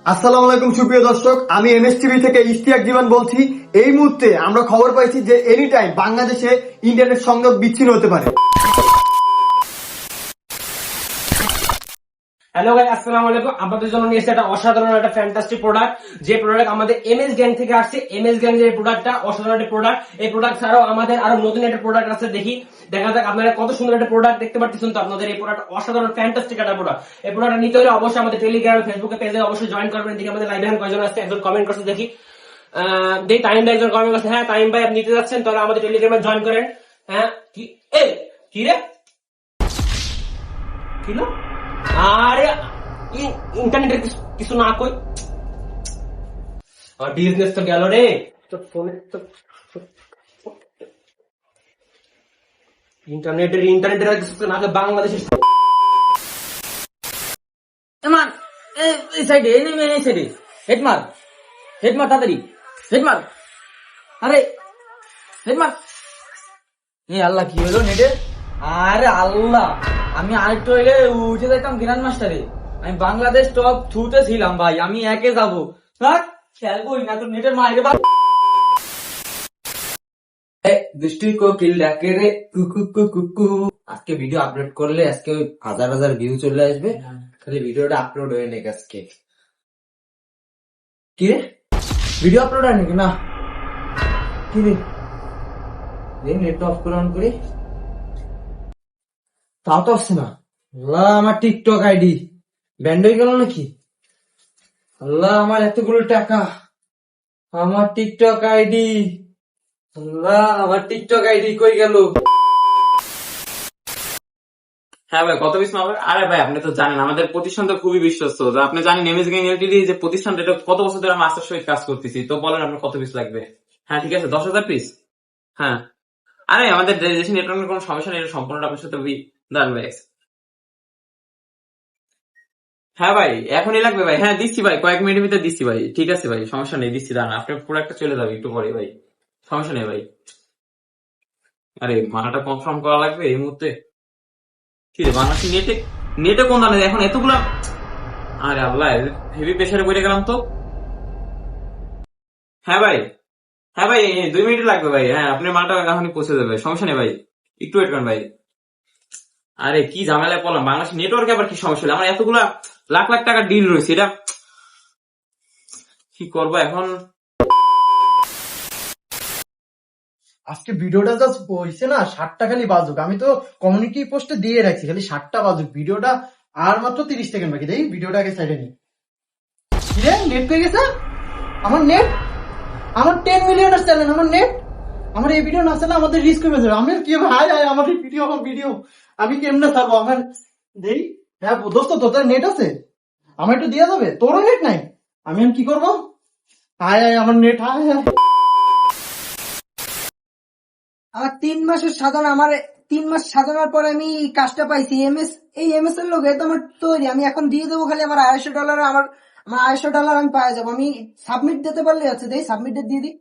আসসালামু আলাইকুম সুপ্রিয় দর্শক, আমি এমএসটিভি থেকে ইশতিয়াক জীবন বলছি। এই মুহূর্তে আমরা খবর পাইছি যে এনি টাইম বাংলাদেশে ইন্টারনেট সংযোগ বিচ্ছিন্ন হতে পারে। হ্যালো ভাই, আসসালামু আলাইকুম। আপনাদের জন্য নিয়ে এসেছে একটা অসাধারণ একটা ফ্যান্টাস্টিক প্রোডাক্ট, যে প্রোডাক্ট আমাদের এমএস গ্যাং থেকে আসছে। এমএস গ্যাং যে প্রোডাক্টটা অসাধারণ একটা প্রোডাক্ট। এই প্রোডাক্ট ছাড়াও আমাদের আরো নতুন একটা প্রোডাক্ট আছে, দেখা যাক আপনারা কত সুন্দর একটা প্রোডাক্ট দেখতে পাচ্ছেন। তো আপনাদের এই প্রোডাক্ট অসাধারণ ফ্যান্টাস্টিক একটা প্রোডাক্ট। এই প্রোডাক্ট নিতে হলে অবশ্যই আমাদের টেলিগ্রাম ফেসবুকে পেজে অবশ্যই জয়েন করবেন। দেখি আমাদের লাইভে কয়জন আসছে, একজন কমেন্ট করছে দেখি। তাইম ভাই একজন কমেন্ট করছে, হ্যাঁ তাইম ভাই আপনি নিতে যাচ্ছেন, তাহলে আমাদের টেলিগ্রামে জয়েন করেন। হ্যাঁ কি রে কিলো আরে ইন্টারনেটের কিছু না কই, আর বিজনেস তো গেল রে। তো ফোনে তো ইন্টারনেটের কিছু না, বাংলাদেশের এমান এই সাইডে এই সাইডে হেডমার তাড়াতাড়ি হেডমার, আরে হেডমার, এই আল্লাহ কি হলো নেটে? আরে আল্লাহ, আমি আরেকটু হইলে উঠে যাইতাম গ্র্যান্ড মাস্টারে। আমি বাংলাদেশ টপ 2 তে ছিলাম ভাই, আমি একে যাবো। খেলবোই না তো নেটের মাইরে বা দৃষ্টি কোকিল ডাকে রে কুকু কুকু। আজকে ভিডিও আপলোড করলে আজকে হাজার হাজার ভিউ চলে আসবে, খালি ভিডিওটা আপলোড হয়ে নেক আজকে। কি রে ভিডিও আপলোড হয় নাকি? না কি রে, নেট অফ করে অন করি, তাও তো আসছে না। আল্লাহ, আমার টিকটক আইডি ব্যান্ড হয়ে গেল নাকি? আল্লাহ, আমার এতগুলো টাকা, আমার টিকটক আইডি, আল্লাহ আমার টিকটক আইডি কই গেল? হ্যাঁ ভাই, কত পিস মাল? আরে ভাই, আপনি তো জানেন আমাদের প্রতিষ্ঠান তো খুবই বিশ্বস্ত। আপনি জানেন এমএস গ্যাং এলটিডি যে প্রতিষ্ঠানটা, এটা কত বছর ধরে মাস্টার সহিত কাজ করতেছি। তো বলেন আপনার কত পিস লাগবে? হ্যাঁ ঠিক আছে, 10,000 পিস। হ্যাঁ, আরে আমাদের দেশে নেটওয়ার্কের কোনো সমস্যা নেই, এটা সম্পূর্ণ আপনার সাথে দাঁড়ান ভাই। হ্যাঁ ভাই, এখনই লাগবে ভাই? হ্যাঁ দিচ্ছি ভাই, কয়েক মিনিটের ভিতরে দিচ্ছি ভাই। ঠিক আছে ভাই, সমস্যা নেই, দিচ্ছি। দাঁড়ান, আপনার প্রোডাক্টটা চলে যাবে একটু পরে ভাই, সমস্যা নেই ভাই। আরে মানাটা কনফার্ম করা লাগবে এই মুহূর্তে। কি রে বাংলাদেশ নেটে নেটে কোন দানে এখন এতগুলা? আরে আল্লাহ, হেভি প্রেসারে পড়ে গেলাম তো। হ্যাঁ ভাই, হ্যাঁ ভাই, 2 মিনিট লাগবে ভাই। হ্যাঁ, আপনার মালটা এখনই পৌঁছে যাবে, সমস্যা নেই ভাই, একটু ওয়েট করেন ভাই। আরে কি ঝামেলায় পড়লাম, বাংলাদেশ নেটওয়ার্কে আবার কি সমস্যা হলো? আমার এতগুলা লাখ লাখ টাকার ডিল রয়েছে, এটা কি করবো এখন? আজকে ভিডিওটা জাস্ট হইছে না 60টা খালি বাজুক, আমি তো কমিউনিটি পোস্টে দিয়ে রাখছি খালি 60টা বাজুক ভিডিওটা। আর মাত্র 30 সেকেন্ড বাকি, দেখি ভিডিওটা আগে সাইডে নিই। কি রে, নেট পেয়ে গেছে আমার নেট, আমার 10 মিলিয়নের চ্যানেল, আমার নেট, আমার এই ভিডিও না চালে আমাদের রিস্ক কমে যাবে। আমি কি ভাই আমার ভিডিও আমি কেমনে ছাড়বো? আমার দেই। হ্যাঁ দোস্ত, তোদের নেট আছে? আমার একটু দিয়ে যাবে? তোরও নেট নাই, আমি কি করবো? হায় হায় আমার নেট, হায় হায়। আমার 3 মাসের সাধনা, আমার 3 মাস সাধনার পরে আমি কাজটা পাইছি। এই এমএস এর লোক তো আমার তৈরি, আমি এখন দিয়ে দেবো খালি আমার $250। আমার আমার $250 আমি পাওয়া যাবো। আমি সাবমিট দিতে পারলে আছে, দেই সাবমিট দিয়ে দিই।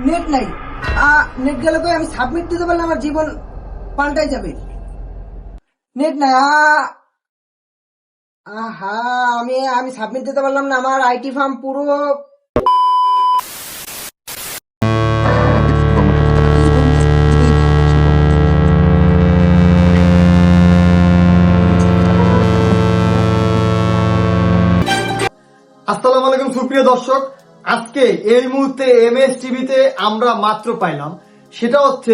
নেট নাই, নেট গেলে কই, আমি সাবমিট দিতে পারলে আমার জীবন পাল্টাই যাবে। নেট নাই, আহা, আমি আমি সাবমিট দিতে পারলাম না, আমার আইটি ফার্ম পুরো। আসসালামু আলাইকুম সুপ্রিয় দর্শক, আজকে এই মুহূর্তে এমএস টিভিতে আমরা মাত্র পাইলাম, সেটা হচ্ছে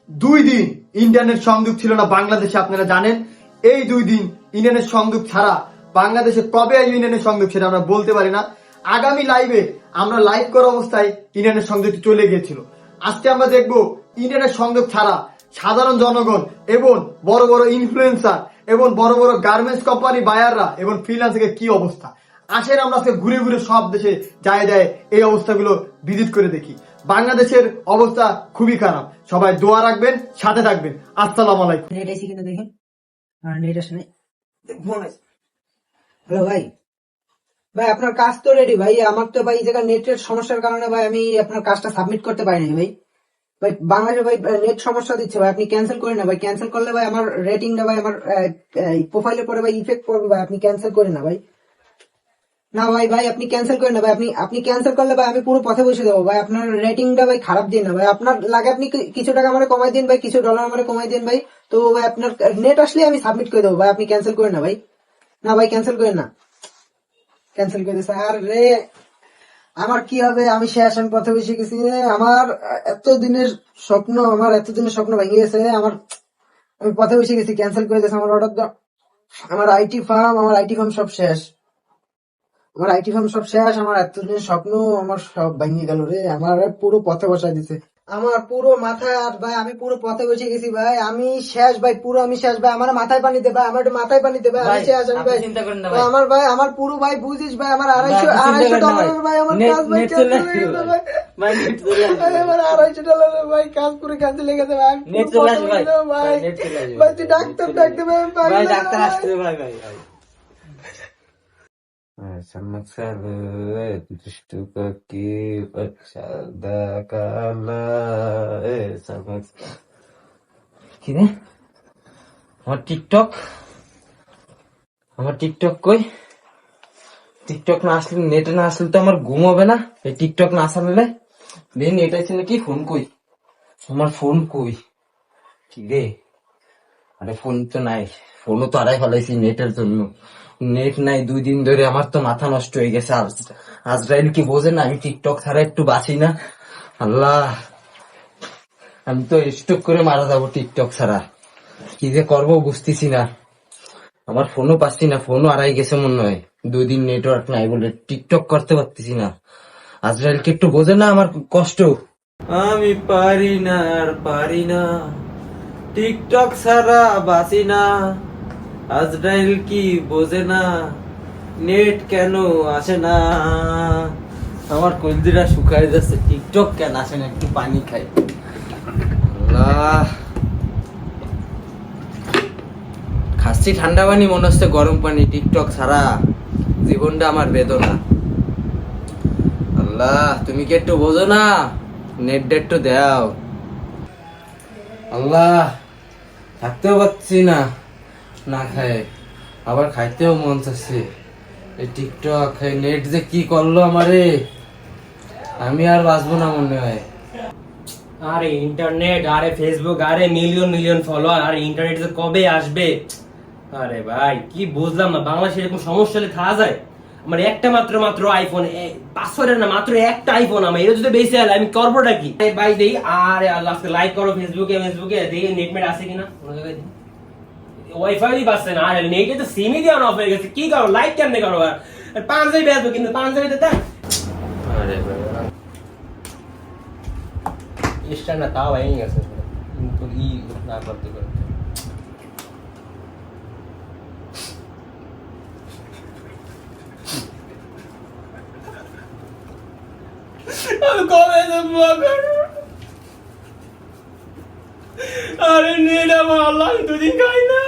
2 দিন ইন্টারনেট সংযোগ ছিল না বাংলাদেশে। আপনারা জানেন এই 2 দিন ইন্টারনেট সংযোগ ছাড়া বাংলাদেশে কবে আসবে ইন্টারনেট সংযোগ সেটা আমরা বলতে পারি না। আগামী লাইভে আমরা লাইভ করা অবস্থায় ইন্টারনেট সংযোগটি চলে গিয়েছিল। আজকে আমরা দেখব ইন্টারনেট সংযোগ ছাড়া সাধারণ জনগণ এবং বড় বড় ইনফ্লুয়েন্সার এবং বড় বড় গার্মেন্টস কোম্পানি বায়াররা এবং ফ্রিল্যান্সারের কি অবস্থা। আসেন আমরা আজকে ঘুরে ঘুরে সব দেশে যায় যায় এই অবস্থাগুলো ভিজিট করে দেখি। বাংলাদেশের অবস্থা খুবই খারাপ, সবাই দোয়া রাখবেন, সাথে থাকবেন। আসসালামু আলাইকুম। নেট আইসি কিনা দেখেন, নেট আসে নাই। হ্যালো ভাই, ভাই আপনার কাজ তো রেডি ভাই। আমার তো ভাই এই জায়গায় নেটের সমস্যার কারণে ভাই আমি আপনার কাজটা সাবমিট করতে পারিনি ভাই। ভাই বাংলাদেশে ভাই নেট সমস্যা দিচ্ছে ভাই, আপনি ক্যান্সেল করেন না ভাই। ক্যান্সেল করলে ভাই আমার রেটিংটা ভাই আমার প্রোফাইলের পরে ভাই ইফেক্ট পড়বে ভাই, আপনি ক্যান্সেল করেন না ভাই। না ভাই ভাই আপনি ক্যান্সেল করেন না ভাই, আপনি ক্যান্সেল করলে ভাই আমি পুরো পথে বসে দেবো ভাই। আপনার রেটিংটা ভাই খারাপ দিন না ভাই, আপনার লাগে আপনি কিছু টাকা আমার কমাই দিন ভাই, কিছু ডলার আমার কমাই দিন ভাই। তো ভাই আপনার নেট আসলে আমি সাবমিট করে দেবো ভাই, আপনি ক্যান্সেল করেন না ভাই। না ভাই ক্যান্সেল করেন না, ক্যান্সেল করে দিচ্ছে। আর রে আমার কি হবে, আমি শেষ, আমি পথে বসে গেছি রে। আমার এতদিনের স্বপ্ন, আমার এতদিনের স্বপ্ন ভেঙে গেছে আমার, আমি পথে বসে গেছি, ক্যান্সেল করে দিয়েছে আমার অর্ডার। আমার আইটি ফার্ম সব শেষ, আমার আইটি ফার্ম সব শেষ, আমার এতদিন স্বপ্ন আমার সব ভেঙে গেল রে, আমার পুরো পথে বসাই দিছে আমার পুরো মাথায়। আর ভাই আমি পুরো পথে বসে গেছি ভাই, আমি শেষ ভাই, পুরো আমি শেষ ভাই। আমার মাথায় পানি দে ভাই, আমার একটু মাথায় পানি দে ভাই, আমি ভাই, শেষ, আমি আপনি ভাই চিন্তা করেন না ভাই, ভাই। আমার ভাই, আমার পুরো ভাই বুঝিস ভাই, আমার ভাই, আপনি $250 চিন্তা করেন না ভাই, আমার নেট কাজ ভাই নেট চলে cancel হয়ে আসবে গেছে ভাই। ভাই। ভাই, নেট চলে আসবে ভাই, আমার $250 ভাই কাজ পুরো ক্যান্সেল হয়ে গেছে ভাই, নেট পুরো চলে পথে আসবে ভাই। বসে ভাই। ভাই, নেট চলে আসবে। ভাই তুই ডাক্তার ডাকতে ভাই, আমি পারি ভাই না ডাক্তার ভাই। আসছে ভাই ভাই ভাই। কি রে আমার টিকটক কই? টিকটক না আসলে, নেটে না আসলে তো আমার ঘুম হবে না। এই টিকটক না আসলে দিন এটা ছিল কি, ফোন কই? আমার ফোন কই? কি রে, আরে ফোন তো নাই, ফোনও তো আড়াই ফেলাইছি নেটের জন্য। নেট নাই 2 দিন ধরে, আমার তো মাথা নষ্ট হয়ে গেছে। আজরাইল কি বোঝে না আমি টিকটক ছাড়া একটু বাঁচি না? আল্লাহ, আমি তো স্টক করে মারা যাবো টিকটক ছাড়া। কি যে করবো বুঝতেছি না, আমার ফোনও পাচ্ছি না, ফোনও আড়াই গেছে মনে হয়। 2 দিন নেটওয়ার্ক নাই বলে টিকটক করতে পারতেছি না। আজরাইল কি একটু বোঝে না আমার কষ্ট? আমি পারি না, আর পারি না, টিকটক ছাড়া বাঁচি না। আজরাইল কি বোঝে না, নেট কেন আসে না? আমার কলজিরা শুকায় যাচ্ছে, টিকটক কেন আসে না? একটু পানি খাই। আল্লাহ, খাচ্ছি ঠান্ডা পানি, মনে হচ্ছে গরম পানি। টিকটক ছাড়া জীবনটা আমার বেদনা। আল্লাহ, তুমি কি একটু বোঝো না? নেট একটু দাও। আল্লাহ, থাকতেও পারছি না না খায়, আবার খাইতেও মন চাচ্ছে। এই টিকটক, এই নেট যে কি করলো আমারে, আমি আর বাঁচবো না মনে হয়। আরে ইন্টারনেট, আরে ফেসবুক, আরে মিলিয়ন মিলিয়ন ফলোয়ার, আরে ইন্টারনেট যে কবে আসবে? আরে ভাই কি বুঝলাম না, বাংলাদেশে এরকম সমস্যা হলে থাকা যায়? আমার একটা মাত্র আইফোন, 500 না মাত্র একটা আইফোন, আমার এটা যদি বেশি হলে আমি করবোটা কি? ভাই দেই, আরে আল্লাহ, লাইক করো ফেসবুকে দেখি নেটমেট আছে কিনা কোনো জায়গায়। ওয়াইফাই পাচ্ছে না, আর নেটে তো সিমই দিয়ে অফ হয়ে গেছে। কি করো, লাইক কেমনে করো? আর পাঞ্জাবি বেচবো, কিন্তু পাঞ্জাবিতে দেখ আরে ইস্টার না, তাও ভেঙে গেছে কিন্তু ই না করতে করতে। আমি কবে দেবো? আরে নেট আমার, আল্লাহ, আমি 2 দিন খাই না।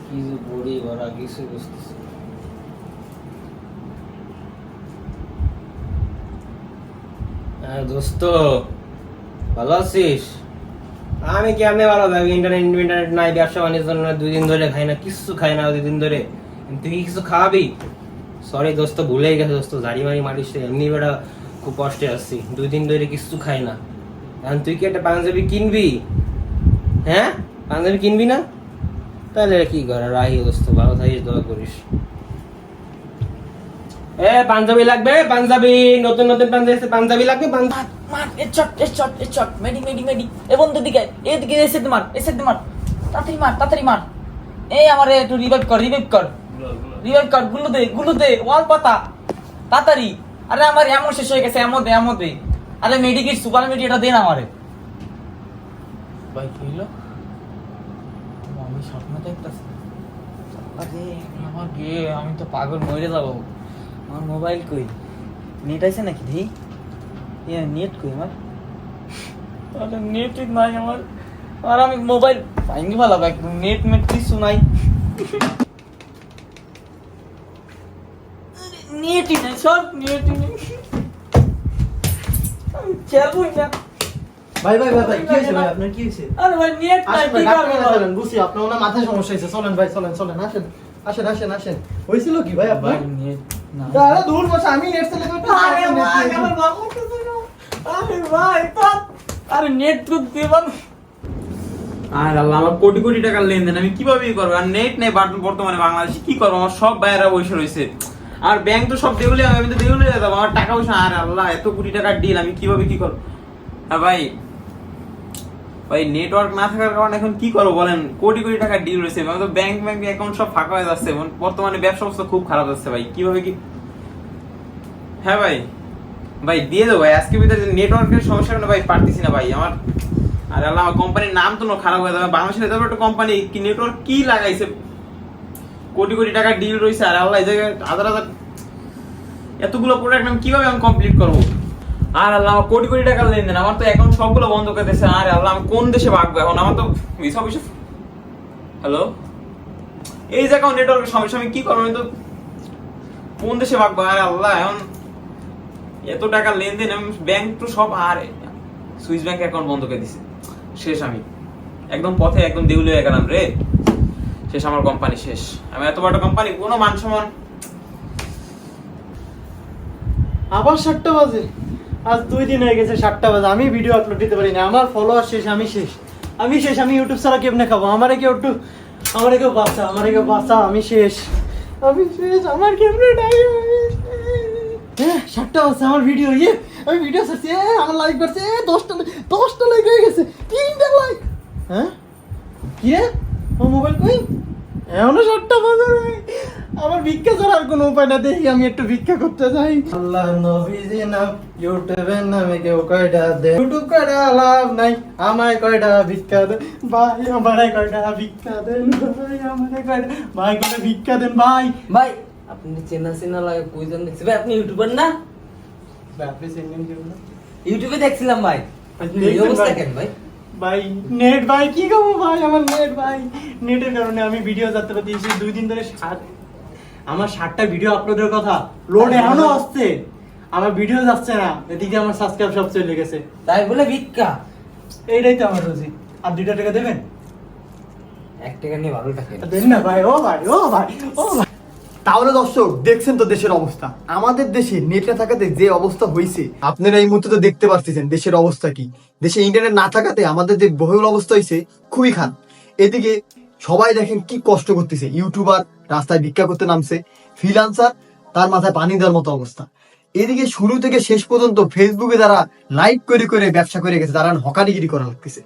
কিছু বড়ি ভরা কিছু বুঝতেছি। হ্যাঁ দোস্ত, ভালো আছিস? আমি কেমনে ভালো থাকি? ইন্টারনেট নাই, ব্যবসা বাণিজ্য জন্য 2 দিন ধরে খাই না, কিছু খাই না 2 দিন ধরে। তুই কি কিছু খাওয়াবি? সরি দোস্ত, ভুলেই গেছে দোস্ত, জারি মারিস। এমনি বেটা খুব কষ্টে আসছি, 2 দিন ধরে কিছু খাই না। এখন তুই কি একটা পাঞ্জাবি কিনবি? হ্যাঁ, পাঞ্জাবি কিনবি না? তাহলে কি করার, রাহি দোস্ত, ভালো থাকিস, দোয়া করিস। পাঞ্জাবি লাগবে, পাঞ্জাবি, নতুন নতুন পাঞ্জাবি লাগবে। মার, এচট, মেডি, এ বন্ধু দিকে, এদিকে এসে মার, তাড়াতাড়ি মার। এই আমারে একটু রিভাইভ কর, গুলো দে, ওয়াল পাতা, তাড়াতাড়ি। আরে আমার এমন শেষ হয়ে গেছে, এমন দে। আরে মেডিকেট, সুপার মেডি, এটা দে না আমারে। ভাই কি হলো? আমি স্বপ্ন দেখতেছি। আরে আমার গে, আমি তো পাগল, মরে যাবো। আমার মোবাইল কই? নেট আছে নাকি? দেখি নেট কই আমার? আরে নেট নাই আমার, আর আমি মোবাইল ফাইনি ভালো একদম, নেট কিছু নাই। নেটই নাই, সব নেটই নেই। আমি খেলবই না। ভাই কি হয়েছে ভাই, আপনার কি হয়েছে? আরে ভাই নেট নাই, আসেন ভাই, কি ডাক্তার করবো? কাছে চলেন, বুঝছি আপনার ওনার মাথায় সমস্যা হয়েছে। চলেন ভাই, চলেন আসেন। আসেন আসেন আসেন, হয়েছিল কি ভাই আপনার? ভাই নেট না আরে দূর বসে, আমি নেট চালাতে আরে ভাই আমার বাবু আরে ভাই বাপ আরে নেট তো দেবান আর আল্লাহ, আমার কোটি কোটি টাকার লেনদেন আমি কিভাবে ই করবো? আর নেট নেই বর্তমানে বাংলাদেশে, কি করবো? আমার সব বাইরা বসে রয়েছে, আর ব্যাংক তো সব দেউলে, আমি তো দেউলে যেতাম, আমার টাকা পয়সা, আর আল্লাহ এত কোটি টাকার ডিল, আমি কিভাবে কি করবো? হ্যাঁ ভাই, ভাই নেটওয়ার্ক না থাকার কারণে এখন কি করবো বলেন? কোটি কোটি টাকার ডিল রয়েছে, আমি তো ব্যাংক অ্যাকাউন্ট সব ফাঁকা হয়ে যাচ্ছে, বর্তমানে ব্যবসা অবস্থা খুব খারাপ যাচ্ছে ভাই, কিভাবে কি? হ্যাঁ ভাই, ভাই দিয়ে দেবো ভাই, আজকে ভিতরে নেটওয়ার্কের সমস্যা কারণে ভাই পারতেছি না ভাই আমার। আর আল্লাহ, আমার কোম্পানির নাম তো খারাপ হয়ে যাবে, বাংলাদেশের এত বড় একটা কোম্পানি কি নেটওয়ার্ক কি লাগাইছে, কোটি কোটি টাকার ডিল রয়েছে, আর আল্লাহ এই জায়গায় হাজার হাজার এতগুলো প্রোডাক্ট আমি কিভাবে আমি কমপ্লিট করবো? আর আল্লাহ, আমার কোটি কোটি টাকার লেনদেন, আমার তো অ্যাকাউন্ট সবগুলো বন্ধ করে দিয়েছে। আর আল্লাহ, আমি কোন দেশে ভাগবো এখন? আমার তো ভিসা অফিসে, হ্যালো, এই যে অ্যাকাউন্ট নেটওয়ার্কের সমস্যা, আমি কি করবো? আমি তো কোন দেশে ভাগবো? আর আল্লাহ, এখন এত টাকা লেনদেন, ব্যাংক তো সব, আর সুইস ব্যাংক অ্যাকাউন্ট বন্ধ করে দিছে, শেষ আমি একদম পথে, একদম দেউলে হয়ে গেলাম রে, শেষ আমার কোম্পানি শেষ। আমি এত বড় কোম্পানি, কোনো মান সম্মান। আবার 7টা বাজে, আজ 2 দিন হয়ে গেছে 7টা বাজে, আমি ভিডিও আপলোড দিতে পারি না, আমার ফলোয়ার শেষ, আমি শেষ, আমি শেষ, আমি ইউটিউব ছাড়া কেমনে খাবো? আমারে কেউ বাঁচা, আমি শেষ, আমার কেমনে টাইম? 7টা বাজছে, আমার ভিডিও আমি ভিডিও ছাড়ছি, আমার লাইক করছে 10টা লাইক হয়ে গেছে, 3টা লাইক। হ্যাঁ কি রে, ও মোবাইল কই? এখনো 7টা বাজে নাই। আমার ভিক্ষা ছাড়া আর কোনো উপায় না, দেখি আমি একটু ভিক্ষা করতে যাই। আল্লাহ নবীজি নাম ইউটিউবের নামে কেউ কয়টা দে, ইউটিউব কয়টা লাভ নাই, আমায় কয়টা ভিক্ষা দেন ভাই, আমারে কয়টা ভিক্ষা দেন ভাই, আমারে কয়টা ভাই, কয়টা ভিক্ষা দেন ভাই। ভাই আপনি চেনা লাগে কইজন দেখছি ভাই, আপনি ইউটিউবার না? আপনি সিঙ্গেল কেউ না? ইউটিউবে দেখছিলাম ভাই, এই অবস্থা কেন ভাই? ভাই নেট ভাই, কি করবো ভাই, আমার নেট ভাই, নেটের কারণে আমি ভিডিও যাতে পারতেছি 2 দিন ধরে। আমার 7টা ভিডিও আপলোডের কথা, লোড এখনো আসছে, আমার ভিডিও যাচ্ছে না, এদিকে আমার সাবস্ক্রাইব সব চলে গেছে। তাই বলে ভিক্ষা? এইটাই তো আমার রুচি। আর 2টা টাকা দেবেন? 1 টাকা নিয়ে ভালো টাকা দেন না ভাই, ও ভাই, ও ভাই, ও ভাই। তাহলে দর্শক দেখছেন তো দেশের অবস্থা, আমাদের দেশে নেট না থাকাতে যে অবস্থা হয়েছে, আপনারা এই মুহূর্তে তো দেখতে পাচ্ছেন দেশের অবস্থা কি। দেশে ইন্টারনেট না থাকাতে আমাদের যে বহুল অবস্থা হয়েছে খুবই খারাপ। এদিকে সবাই দেখেন কি কষ্ট করতেছে, ইউটিউবার রাস্তায় ভিক্ষা করতে নামছে, ফ্রিল্যান্সার তার মাথায় পানি দেওয়ার মতো অবস্থা। এদিকে শুরু থেকে শেষ পর্যন্ত ফেসবুকে যারা লাইভ করে ব্যবসা করে গেছে, তারা হকারিগিরি করা লাগতেছে।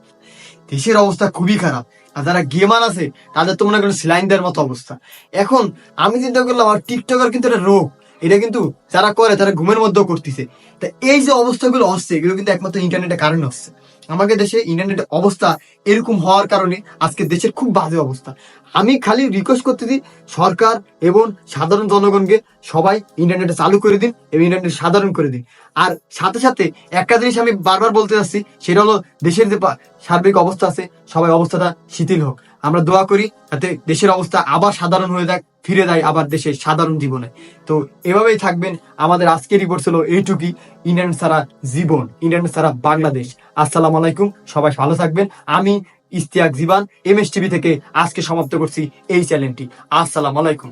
দেশের অবস্থা খুবই খারাপ। আর যারা গেমার আছে তাদের তো মনে করেন স্লাইন দেওয়ার মতো অবস্থা। এখন আমি চিন্তা করলাম, আর টিকটকার কিন্তু একটা রোগ, এটা কিন্তু যারা করে তারা ঘুমের মধ্যেও করতেছে। তা এই যে অবস্থাগুলো হচ্ছে, এগুলো কিন্তু একমাত্র ইন্টারনেটের কারণে হচ্ছে। আমাদের দেশে ইন্টারনেটের অবস্থা এরকম হওয়ার কারণে আজকে দেশের খুব বাজে অবস্থা। আমি খালি রিকোয়েস্ট করতেছি সরকার এবং সাধারণ জনগণকে, সবাই ইন্টারনেট চালু করে দিন এবং ইন্টারনেট সাধারণ করে দিন। আর সাথে সাথে একটা জিনিস আমি বারবার বলতে যাচ্ছি, সেটা হলো দেশের যে সার্বিক অবস্থা আছে, সবাই অবস্থাটা শিথিল হোক। আমরা দোয়া করি যাতে দেশের অবস্থা আবার সাধারণ হয়ে যাক, ফিরে যায় আবার দেশের সাধারণ জীবনে। তো এভাবেই থাকবেন। আমাদের আজকের রিপোর্ট ছিল এইটুকুই। ইন্টারনেট ছাড়া জীবন, ইন্টারনেট ছাড়া বাংলাদেশ। আসসালামু আলাইকুম, সবাই ভালো থাকবেন। আমি ইশতিয়াক জীবান MS টিভি থেকে আজকে সমাপ্ত করছি এই চ্যানেলটি। আসসালামু আলাইকুম।